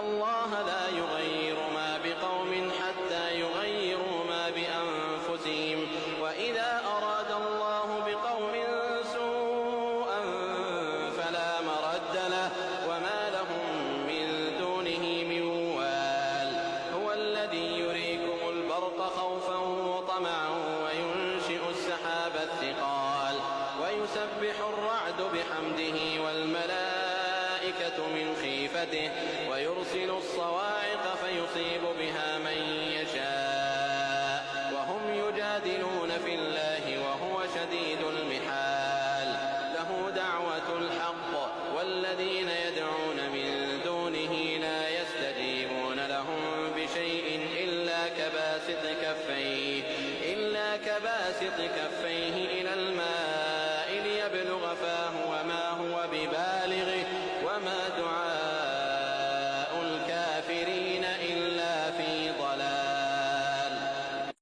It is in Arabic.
الله لا يغير ما بقوم حتى يغيروا ما بأنفسهم وإذا أراد الله بقوم سوءا فلا مرد له وما لهم من دونه من وال. هو الذي يريكم البرق خوفا وطمعا وينشئ السحاب الثقال ويسبح الرعد بحمده والملائكة من خيفته ويرسل الصواعق فيصيب بها من يشاء وهم يجادلون في الله وهو شديد المحال. له دعوة الحق والذين يدعون من دونه لا يستجيبون لهم بشيء إلا كباسط كفيه